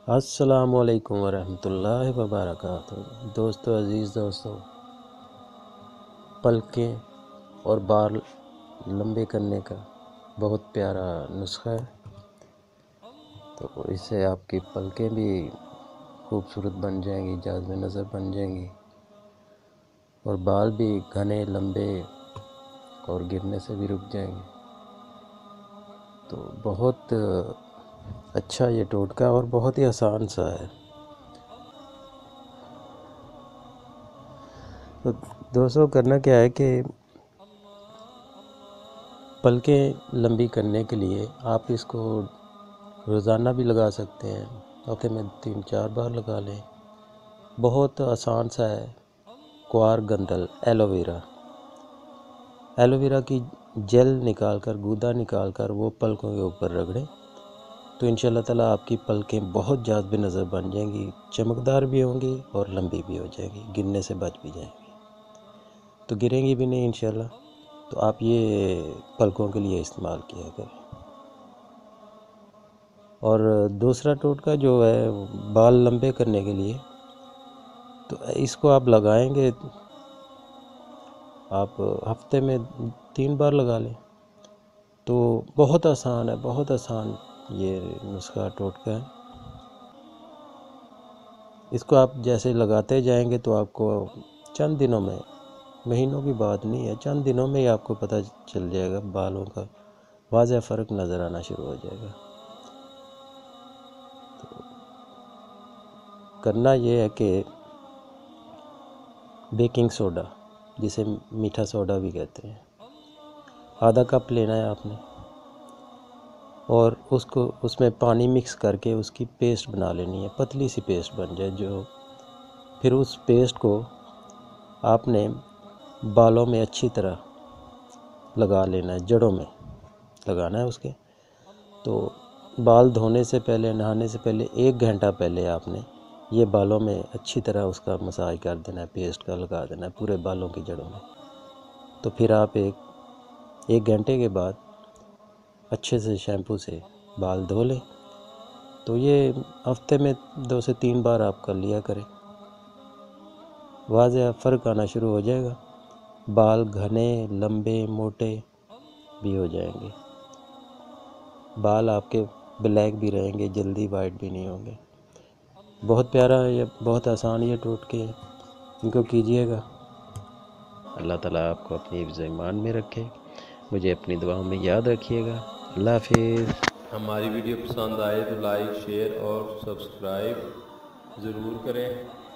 अस्सलामुअलैकुम वरहमतुल्लाहि वबरकातुहू। दोस्तों, अज़ीज़ दोस्तों, पलकें और बाल लंबे करने का बहुत प्यारा नुस्खा है। तो इससे आपकी पलकें भी खूबसूरत बन जाएंगी, जाज़ब नज़र बन जाएंगी और बाल भी घने लंबे और गिरने से भी रुक जाएंगे। तो बहुत अच्छा ये टोटका और बहुत ही आसान सा है। तो दोस्तों, करना क्या है कि पलकें लंबी करने के लिए आप इसको रोज़ाना भी लगा सकते हैं, हफ्ते में 3-4 बार लगा लें। बहुत आसान सा है। क्वार गंदल एलोवेरा की जेल निकाल कर, गूदा निकाल कर वो पलकों के ऊपर रगड़ें तो इंशाल्लाह ताला आपकी पलकें बहुत जाज़ब नज़र बन जाएंगी, चमकदार भी होंगी और लंबी भी हो जाएंगी, गिरने से बच भी जाएंगी। तो गिरेंगी भी नहीं इंशाल्लाह। तो आप ये पलकों के लिए इस्तेमाल किया करें। और दूसरा टोटका जो है बाल लंबे करने के लिए, तो इसको आप लगाएंगे, आप हफ्ते में 3 बार लगा लें। तो बहुत आसान है, बहुत आसान ये नुस्खा टोटका है। इसको आप जैसे लगाते जाएंगे तो आपको चंद दिनों में, महीनों की बात नहीं है, चंद दिनों में ही आपको पता चल जाएगा, बालों का वाज़ेह फ़र्क नज़र आना शुरू हो जाएगा। तो करना ये है कि बेकिंग सोडा, जिसे मीठा सोडा भी कहते हैं, आधा कप लेना है आपने और उसको उसमें पानी मिक्स करके उसकी पेस्ट बना लेनी है, पतली सी पेस्ट बन जाए जो। फिर उस पेस्ट को आपने बालों में अच्छी तरह लगा लेना है, जड़ों में लगाना है उसके। तो बाल धोने से पहले, नहाने से पहले 1 घंटा पहले आपने ये बालों में अच्छी तरह उसका मसाज कर देना है, पेस्ट का लगा देना है पूरे बालों की जड़ों में। तो फिर आप एक घंटे के बाद अच्छे से शैम्पू से बाल धो लें। तो ये हफ्ते में 2 से 3 बार आप कर लिया करें, वाज़ेह फ़र्क आना शुरू हो जाएगा। बाल घने, लंबे, मोटे भी हो जाएंगे, बाल आपके ब्लैक भी रहेंगे, जल्दी वाइट भी नहीं होंगे। बहुत प्यारा है ये, बहुत आसान ये टोटके हैं, इनको कीजिएगा। अल्लाह ताला आपको अपनी हिफ्ज़ ईमान में रखे, मुझे अपनी दुआओं में याद रखिएगा। अल्लाह हाफ़िज़। हमारी वीडियो पसंद आए तो लाइक, शेयर और सब्सक्राइब ज़रूर करें।